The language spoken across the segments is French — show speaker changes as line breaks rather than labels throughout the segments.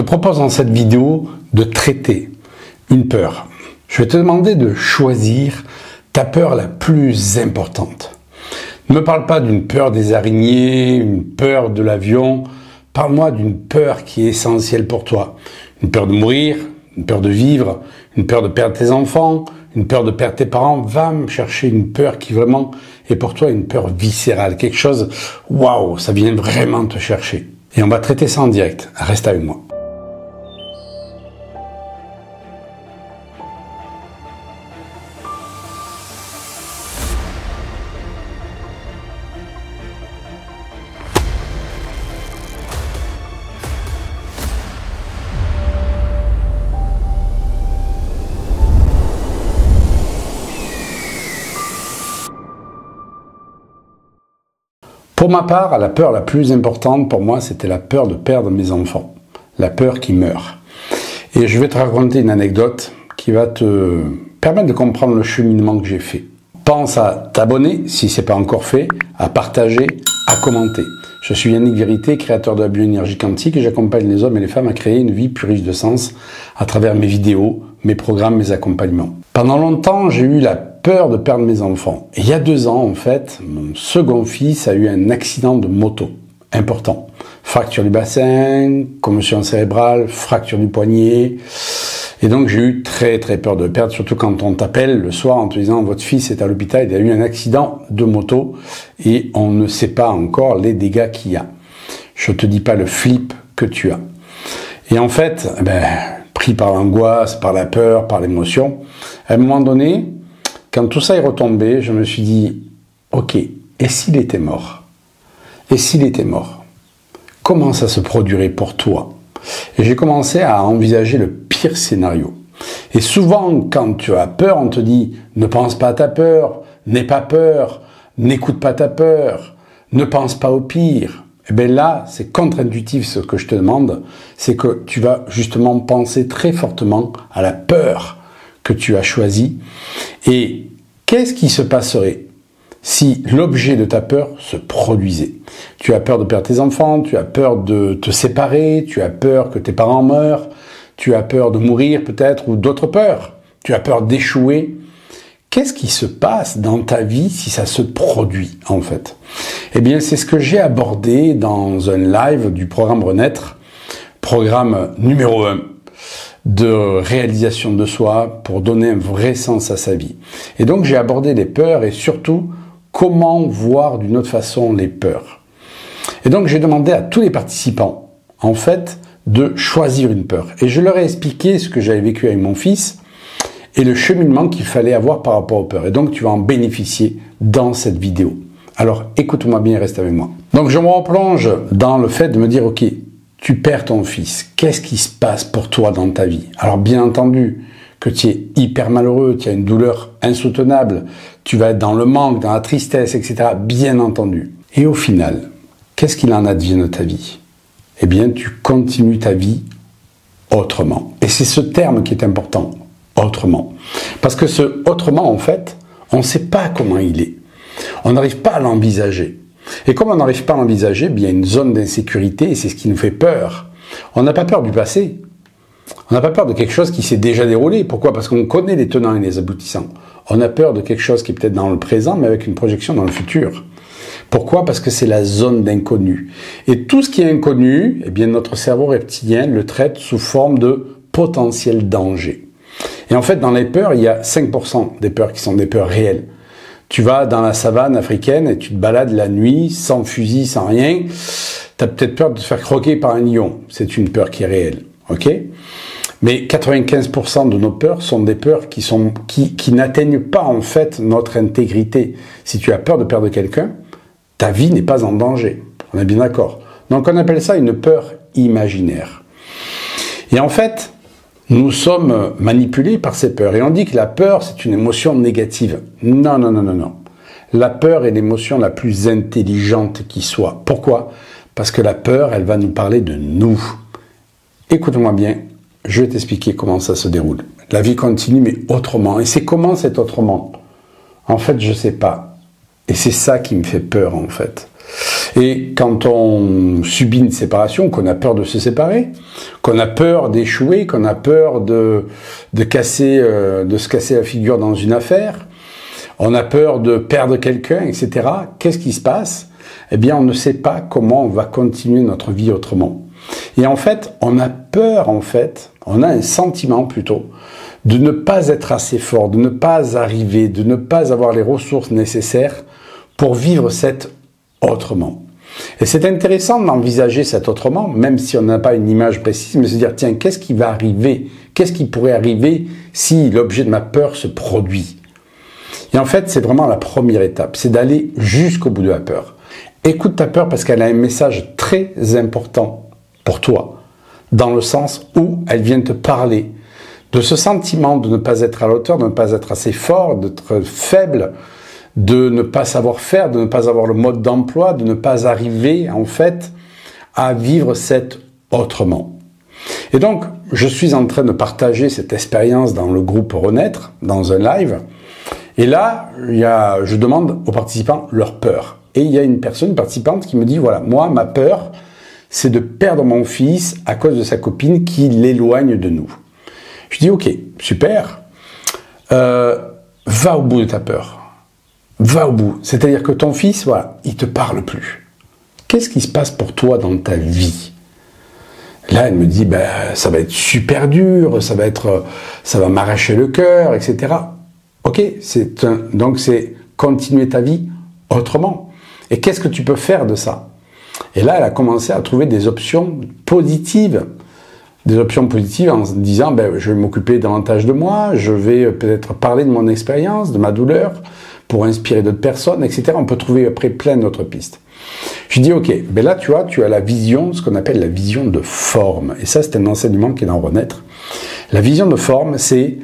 propose dans cette vidéo de traiter une peur. Je vais te demander de choisir ta peur la plus importante. Ne me parle pas d'une peur des araignées, une peur de l'avion. Parle-moi d'une peur qui est essentielle pour toi. Une peur de mourir, une peur de vivre, une peur de perdre tes enfants, une peur de perdre tes parents. Va me chercher une peur qui vraiment est pour toi une peur viscérale. Quelque chose, waouh, ça vient vraiment te chercher. Et on va traiter ça en direct. Reste avec moi. Pour ma part, la peur la plus importante pour moi, c'était la peur de perdre mes enfants. La peur qui meurt. Et je vais te raconter une anecdote qui va te permettre de comprendre le cheminement que j'ai fait. Pense à t'abonner, si ce n'est pas encore fait, à partager, à commenter. Je suis Yannick Vérité, créateur de la bioénergie quantique et j'accompagne les hommes et les femmes à créer une vie plus riche de sens à travers mes vidéos, mes programmes, mes accompagnements. Pendant longtemps, j'ai eu la peur de perdre mes enfants. Et il y a 2 ans, en fait, mon second fils a eu un accident de moto important. Fracture du bassin, commotion cérébrale, fracture du poignet. Et donc j'ai eu très peur de le perdre, surtout quand on t'appelle le soir en te disant votre fils est à l'hôpital, il a eu un accident de moto et on ne sait pas encore les dégâts qu'il y a. Je te dis pas le flip que tu as. Et en fait, pris par l'angoisse, par la peur, par l'émotion, à un moment donné, quand tout ça est retombé, je me suis dit, ok, et s'il était mort? Et s'il était mort? Comment ça se produirait pour toi? Et j'ai commencé à envisager le pire scénario. Et souvent, quand tu as peur, on te dit, ne pense pas à ta peur, n'aie pas peur, n'écoute pas ta peur, ne pense pas au pire. Et bien là, c'est contre-intuitif ce que je te demande, c'est que tu vas justement penser très fortement à la peur que tu as choisi. Et qu'est-ce qui se passerait si l'objet de ta peur se produisait? Tu as peur de perdre tes enfants, tu as peur de te séparer, tu as peur que tes parents meurent, tu as peur de mourir peut-être ou d'autres peurs, tu as peur d'échouer. Qu'est-ce qui se passe dans ta vie si ça se produit en fait? Eh bien, c'est ce que j'ai abordé dans un live du programme Renaître, programme numéro 1. De réalisation de soi pour donner un vrai sens à sa vie. Et donc j'ai abordé les peurs et surtout comment voir d'une autre façon les peurs. Et donc j'ai demandé à tous les participants en fait de choisir une peur. Et je leur ai expliqué ce que j'avais vécu avec mon fils et le cheminement qu'il fallait avoir par rapport aux peurs. Et donc tu vas en bénéficier dans cette vidéo. Alors écoute-moi bien et reste avec moi. Donc je me replonge dans le fait de me dire ok, tu perds ton fils, qu'est-ce qui se passe pour toi dans ta vie? Alors bien entendu que tu es hyper malheureux, tu as une douleur insoutenable, tu vas être dans le manque, dans la tristesse, etc. Bien entendu. Et au final, qu'est-ce qu'il en advient de ta vie? Eh bien, tu continues ta vie autrement. Et c'est ce terme qui est important, autrement. Parce que ce autrement, en fait, on ne sait pas comment il est. On n'arrive pas à l'envisager. Et comme on n'arrive pas à l'envisager, il y a une zone d'insécurité et c'est ce qui nous fait peur. On n'a pas peur du passé. On n'a pas peur de quelque chose qui s'est déjà déroulé. Pourquoi? Parce qu'on connaît les tenants et les aboutissants. On a peur de quelque chose qui est peut-être dans le présent, mais avec une projection dans le futur. Pourquoi? Parce que c'est la zone d'inconnu. Et tout ce qui est inconnu, eh bien, notre cerveau reptilien le traite sous forme de potentiel danger. Et en fait, dans les peurs, il y a 5% des peurs qui sont des peurs réelles. Tu vas dans la savane africaine et tu te balades la nuit, sans fusil, sans rien. Tu as peut-être peur de te faire croquer par un lion. C'est une peur qui est réelle. Ok? Mais 95% de nos peurs sont des peurs qui n'atteignent pas en fait notre intégrité. Si tu as peur de perdre quelqu'un, ta vie n'est pas en danger. On est bien d'accord. Donc on appelle ça une peur imaginaire. Et en fait, nous sommes manipulés par ces peurs. Et on dit que la peur, c'est une émotion négative. Non, non, non, non, non. La peur est l'émotion la plus intelligente qui soit. Pourquoi? Parce que la peur, elle va nous parler de nous. Écoute-moi bien, je vais t'expliquer comment ça se déroule. La vie continue, mais autrement. Et c'est comment c'est autrement? En fait, je ne sais pas. Et c'est ça qui me fait peur, en fait. Et quand on subit une séparation, qu'on a peur de se séparer, qu'on a peur d'échouer, qu'on a peur de se casser la figure dans une affaire, on a peur de perdre quelqu'un, etc. Qu'est-ce qui se passe? Eh bien, on ne sait pas comment on va continuer notre vie autrement. Et en fait, on a peur, on a un sentiment plutôt, de ne pas être assez fort, de ne pas arriver, de ne pas avoir les ressources nécessaires pour vivre cet autrement. Et c'est intéressant d'envisager cet autrement, même si on n'a pas une image précise, mais se dire, tiens, qu'est-ce qui va arriver? Qu'est-ce qui pourrait arriver si l'objet de ma peur se produit? Et en fait, c'est vraiment la première étape, c'est d'aller jusqu'au bout de la peur. Écoute ta peur parce qu'elle a un message très important pour toi, dans le sens où elle vient te parler de ce sentiment de ne pas être à la hauteur, de ne pas être assez fort, d'être faible, de ne pas savoir faire, de ne pas avoir le mode d'emploi, de ne pas arriver, en fait, à vivre cet autrement. Et donc, je suis en train de partager cette expérience dans le groupe Renaître, dans un live. Et là, je demande aux participants leur peur. Et il y a une participante qui me dit, voilà, moi, ma peur, c'est de perdre mon fils à cause de sa copine qui l'éloigne de nous. Je dis, ok, super, va au bout de ta peur. Va au bout. C'est-à-dire que ton fils, voilà, il te parle plus. Qu'est-ce qui se passe pour toi dans ta vie? Là, elle me dit, ben, ça va être super dur, ça va m'arracher le cœur, etc. Ok, donc c'est continuer ta vie autrement. Et qu'est-ce que tu peux faire de ça? Et là, elle a commencé à trouver des options positives. Des options positives en se disant, ben, je vais m'occuper davantage de moi, je vais peut-être parler de mon expérience, de ma douleur, pour inspirer d'autres personnes, etc. On peut trouver après plein d'autres pistes. Je dis, ok, ben là, tu vois, tu as la vision, ce qu'on appelle la vision de forme. Et ça, c'est un enseignement qui est dans Renaître. La vision de forme, c'est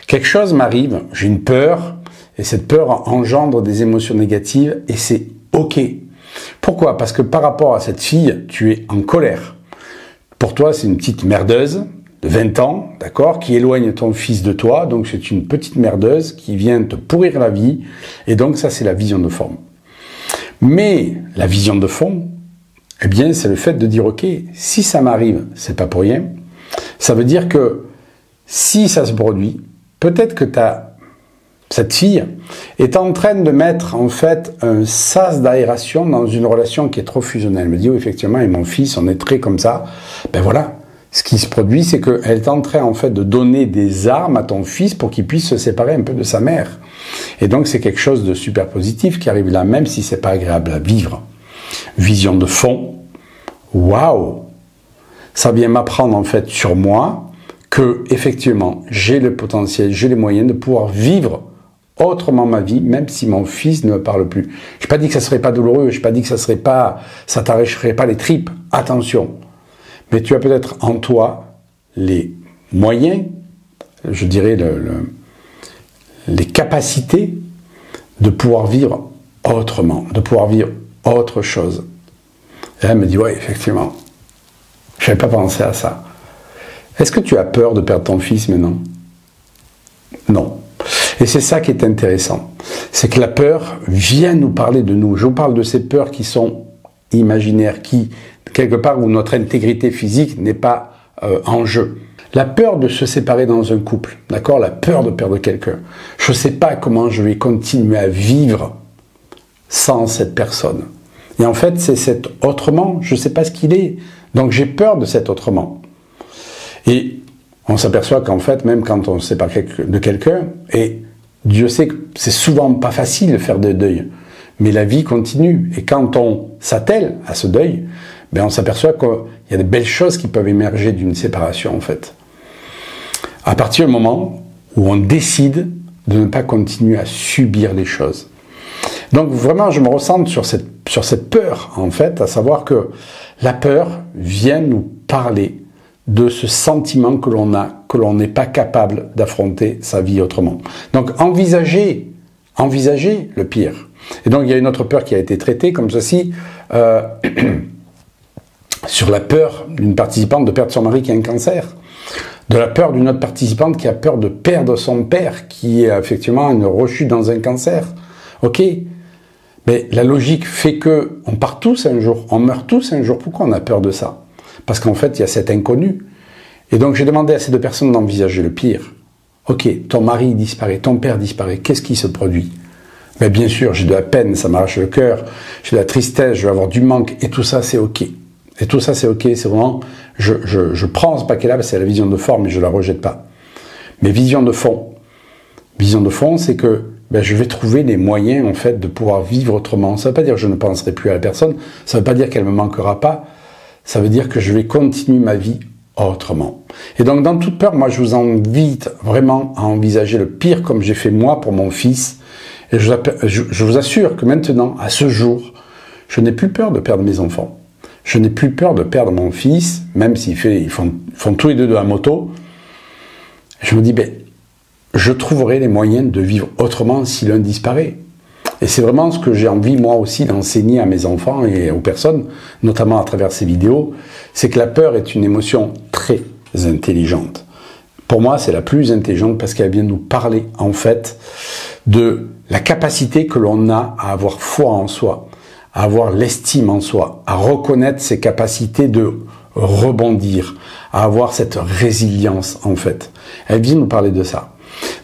quelque chose m'arrive, j'ai une peur, et cette peur engendre des émotions négatives, et c'est ok. Pourquoi? Parce que par rapport à cette fille, tu es en colère. Pour toi, c'est une petite merdeuse de 20 ans, d'accord, qui éloigne ton fils de toi, donc c'est une petite merdeuse qui vient te pourrir la vie, et donc ça, c'est la vision de forme. Mais la vision de fond, eh bien, c'est le fait de dire, ok, si ça m'arrive, c'est pas pour rien, ça veut dire que si ça se produit, peut-être que cette fille est en train de mettre en fait un sas d'aération dans une relation qui est trop fusionnelle. Elle me dit, oui, effectivement, et mon fils, on est très comme ça. Ben voilà, ce qui se produit, c'est qu'elle est en train en fait de donner des armes à ton fils pour qu'il puisse se séparer un peu de sa mère. Et donc c'est quelque chose de super positif qui arrive là, même si c'est pas agréable à vivre. Vision de fond, waouh, ça vient m'apprendre en fait sur moi que effectivement j'ai le potentiel, j'ai les moyens de pouvoir vivre autrement ma vie, même si mon fils ne me parle plus. Je n'ai pas dit que ça serait pas douloureux, je n'ai pas dit que ça t'arracherait pas les tripes. Attention. Mais tu as peut-être en toi les moyens, je dirais les capacités de pouvoir vivre autrement, de pouvoir vivre autre chose. Et elle me dit, ouais, effectivement, je n'avais pas pensé à ça. Est-ce que tu as peur de perdre ton fils maintenant? Non. Et c'est ça qui est intéressant. C'est que la peur vient nous parler de nous. Je vous parle de ces peurs qui sont imaginaires, qui, quelque part où notre intégrité physique n'est pas en jeu. La peur de se séparer dans un couple, d'accord? La peur de perdre quelqu'un. Je ne sais pas comment je vais continuer à vivre sans cette personne. Et en fait, c'est cet autrement, je ne sais pas ce qu'il est. Donc j'ai peur de cet autrement. Et on s'aperçoit qu'en fait, même quand on se sépare de quelqu'un, et Dieu sait que c'est souvent pas facile de faire des deuils, mais la vie continue. Et quand on s'attelle à ce deuil, ben on s'aperçoit qu'il y a des belles choses qui peuvent émerger d'une séparation, en fait. À partir du moment où on décide de ne pas continuer à subir les choses. Donc vraiment, je me ressens sur cette peur, en fait, à savoir que la peur vient nous parler de ce sentiment que l'on a, que l'on n'est pas capable d'affronter sa vie autrement. Donc envisagez le pire. Et donc il y a une autre peur qui a été traitée comme ceci, sur la peur d'une participante de perdre son mari qui a un cancer, de la peur d'une autre participante qui a peur de perdre son père qui est effectivement une rechute dans un cancer. Ok, Mais la logique fait que on part tous un jour, on meurt tous un jour. Pourquoi on a peur de ça? Parce qu'en fait, il y a cet inconnu. Et donc, j'ai demandé à ces deux personnes d'envisager le pire. Ok, ton mari disparaît, ton père disparaît, qu'est-ce qui se produit? Mais bien sûr, j'ai de la peine, ça m'arrache le cœur, j'ai de la tristesse, je vais avoir du manque, et tout ça, c'est ok. Et tout ça, c'est ok, c'est vraiment, je prends ce paquet-là, c'est la vision de forme, et je ne la rejette pas. Mais vision de fond, c'est que je vais trouver les moyens, en fait, de pouvoir vivre autrement. Ça ne veut pas dire que je ne penserai plus à la personne, ça ne veut pas dire qu'elle ne me manquera pas, ça veut dire que je vais continuer ma vie autrement. Et donc, dans toute peur, moi, je vous invite vraiment à envisager le pire comme j'ai fait moi pour mon fils. Et je vous assure que maintenant, à ce jour, je n'ai plus peur de perdre mes enfants. Je n'ai plus peur de perdre mon fils, même s'ils font tous les deux de la moto. Je me dis, je trouverai les moyens de vivre autrement si l'un disparaît. Et c'est vraiment ce que j'ai envie, moi aussi, d'enseigner à mes enfants et aux personnes, notamment à travers ces vidéos, c'est que la peur est une émotion très intelligente. Pour moi, c'est la plus intelligente parce qu'elle vient nous parler, en fait, de la capacité que l'on a à avoir foi en soi, à avoir l'estime en soi, à reconnaître ses capacités de rebondir, à avoir cette résilience, en fait. Elle vient nous parler de ça.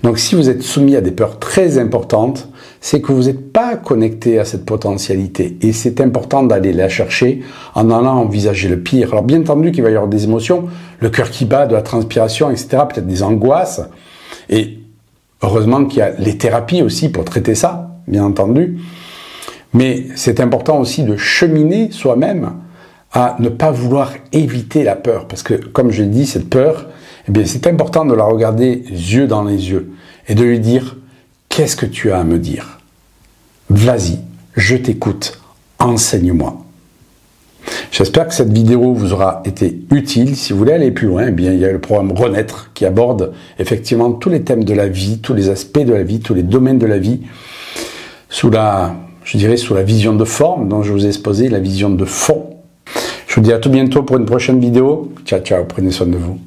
Donc, si vous êtes soumis à des peurs très importantes, c'est que vous n'êtes pas connecté à cette potentialité. Et c'est important d'aller la chercher en allant envisager le pire. Alors, bien entendu qu'il va y avoir des émotions, le cœur qui bat, de la transpiration, etc., peut-être des angoisses. Et heureusement qu'il y a les thérapies aussi pour traiter ça, bien entendu. Mais c'est important aussi de cheminer soi-même à ne pas vouloir éviter la peur. Parce que, comme je l'ai dit, cette peur, c'est important de la regarder yeux dans les yeux et de lui dire « Qu'est-ce que tu as à me dire? Vas-y, je t'écoute, enseigne-moi. » J'espère que cette vidéo vous aura été utile. Si vous voulez aller plus loin, il y a le programme Renaître qui aborde effectivement tous les thèmes de la vie, tous les aspects de la vie, tous les domaines de la vie, sous la vision de forme dont je vous ai exposé, la vision de fond. Je vous dis à tout bientôt pour une prochaine vidéo. Ciao, ciao, prenez soin de vous.